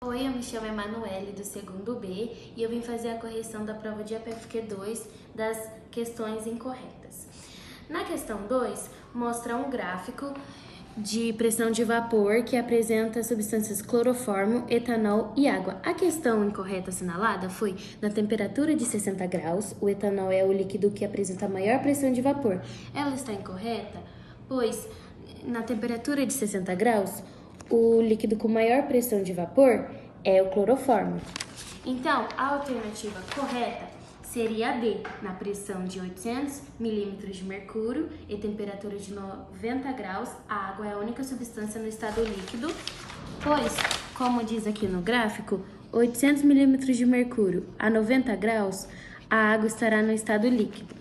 Oi, eu me chamo Emanuele do segundo B e eu vim fazer a correção da prova de APFQ2 das questões incorretas. Na questão 2, mostra um gráfico de pressão de vapor que apresenta substâncias cloroformo, etanol e água. A questão incorreta assinalada foi: na temperatura de 60 graus, o etanol é o líquido que apresenta maior pressão de vapor. Ela está incorreta, pois na temperatura de 60 graus, o líquido com maior pressão de vapor é o cloroformo. Então, a alternativa correta seria a D, na pressão de 800 milímetros de mercúrio e temperatura de 90 graus, a água é a única substância no estado líquido, pois, como diz aqui no gráfico, 800 milímetros de mercúrio a 90 graus, a água estará no estado líquido.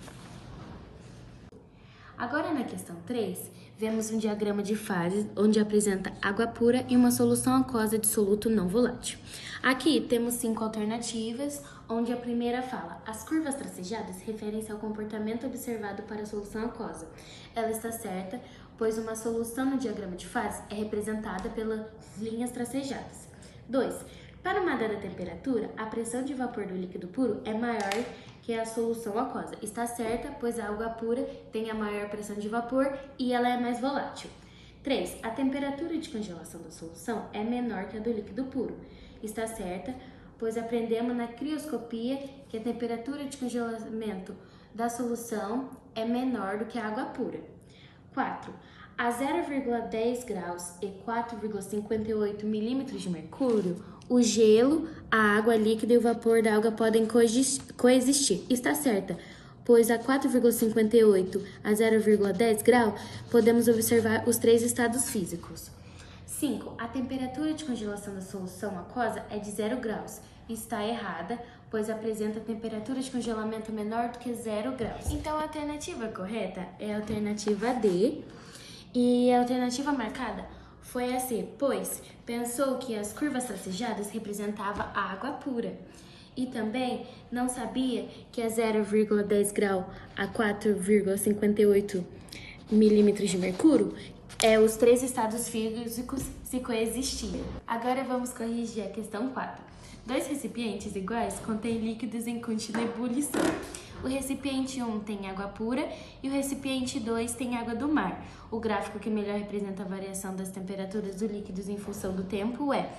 Agora, na questão 3, vemos um diagrama de fases onde apresenta água pura e uma solução aquosa de soluto não volátil. Aqui temos 5 alternativas, onde a primeira fala: as curvas tracejadas referem-se ao comportamento observado para a solução aquosa. Ela está certa, pois uma solução no diagrama de fases é representada pelas linhas tracejadas. 2. Para uma dada temperatura, a pressão de vapor do líquido puro é maior que a solução aquosa. Está certa, pois a água pura tem a maior pressão de vapor e ela é mais volátil. 3. A temperatura de congelação da solução é menor que a do líquido puro. Está certa, pois aprendemos na crioscopia que a temperatura de congelamento da solução é menor do que a água pura. 4. A 0,10 graus e 4,58 milímetros de mercúrio, o gelo, a água líquida e o vapor da água podem coexistir. Está certa, pois a 4,58 a 0,10 grau podemos observar os 3 estados físicos. 5. A temperatura de congelação da solução aquosa é de 0 graus. Está errada, pois apresenta temperatura de congelamento menor do que 0 graus. Então, a alternativa correta é a alternativa D. E a alternativa marcada foi a C, pois pensou que as curvas tracejadas representavam a água pura. E também não sabia que a 0,10 grau a 4,58 milímetros de mercúrio os 3 estados físicos se coexistiam. Agora vamos corrigir a questão 4. 2 recipientes iguais contêm líquidos em contínua ebulição. O recipiente 1 tem água pura e o recipiente 2 tem água do mar. O gráfico que melhor representa a variação das temperaturas dos líquidos em função do tempo é: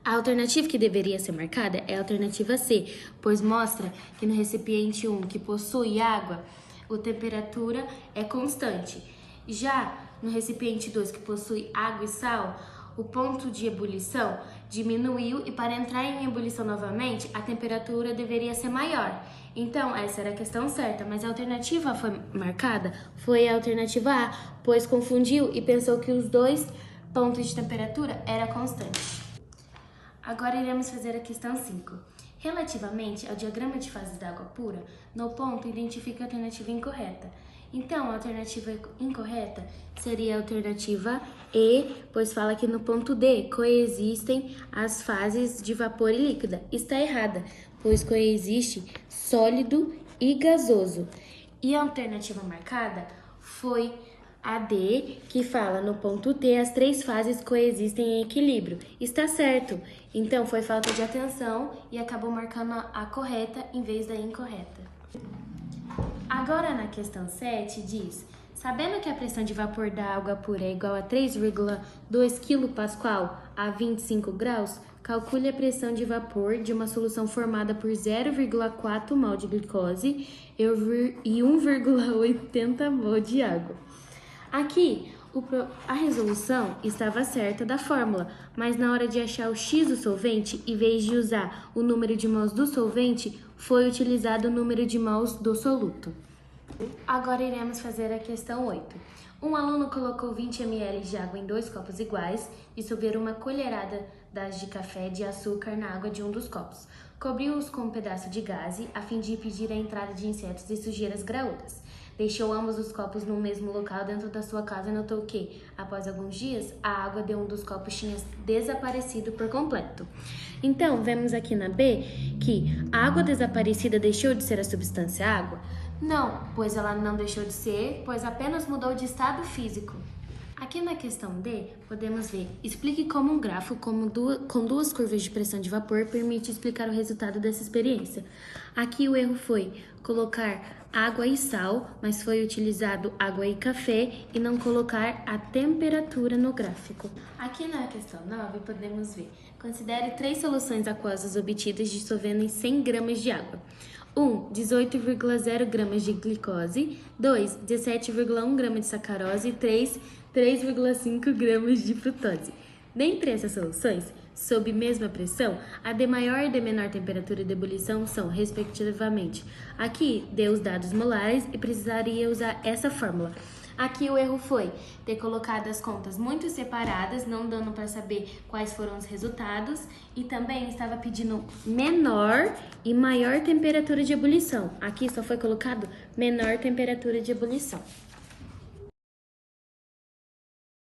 a alternativa que deveria ser marcada é a alternativa C, pois mostra que no recipiente 1, que possui água, a temperatura é constante. Já no recipiente 2, que possui água e sal, o ponto de ebulição diminuiu e para entrar em ebulição novamente, a temperatura deveria ser maior. Então, essa era a questão certa, mas a alternativa marcada foi a alternativa A, pois confundiu e pensou que os 2 pontos de temperatura eram constantes. Agora iremos fazer a questão 5. Relativamente ao diagrama de fases da água pura, no ponto identifique a alternativa incorreta. Então, a alternativa incorreta seria a alternativa E, pois fala que no ponto D coexistem as fases de vapor e líquida. Está errada, pois coexiste sólido e gasoso. E a alternativa marcada foi a D, que fala no ponto T as 3 fases coexistem em equilíbrio. Está certo, então foi falta de atenção e acabou marcando a correta em vez da incorreta. Agora, na questão 7, diz: sabendo que a pressão de vapor da água pura é igual a 3,2 kPa a 25 graus, calcule a pressão de vapor de uma solução formada por 0,4 mol de glicose e 1,80 mol de água. Aqui, a resolução estava certa da fórmula, mas na hora de achar o X do solvente, em vez de usar o número de mols do solvente, foi utilizado o número de mols do soluto. Agora iremos fazer a questão 8. Um aluno colocou 20 ml de água em 2 copos iguais e dissolver uma colherada de café de açúcar na água de um dos copos. Cobriu-os com um pedaço de gaze a fim de impedir a entrada de insetos e sujeiras graúdas. Deixou ambos os copos no mesmo local dentro da sua casa e notou que, após alguns dias, a água de um dos copos tinha desaparecido por completo. Então, vemos aqui na B que a água desaparecida deixou de ser a substância água? Não, pois ela não deixou de ser, pois apenas mudou de estado físico. Aqui na questão D, podemos ver, explique como um grafo com duas curvas de pressão de vapor permite explicar o resultado dessa experiência. Aqui o erro foi colocar água e sal, mas foi utilizado água e café e não colocar a temperatura no gráfico. Aqui na questão 9, podemos ver, considere 3 soluções aquosas obtidas dissolvendo em 100 gramas de água. 1. 18,0 gramas de glicose. 2. 17,1 gramas de sacarose. E 3. 3,5 gramas de frutose. Dentre essas soluções, sob mesma pressão, a de maior e de menor temperatura de ebulição são, respectivamente. Aqui, deu os dados molares e precisaria usar essa fórmula. Aqui o erro foi ter colocado as contas muito separadas, não dando para saber quais foram os resultados, e também estava pedindo menor e maior temperatura de ebulição. Aqui só foi colocado menor temperatura de ebulição.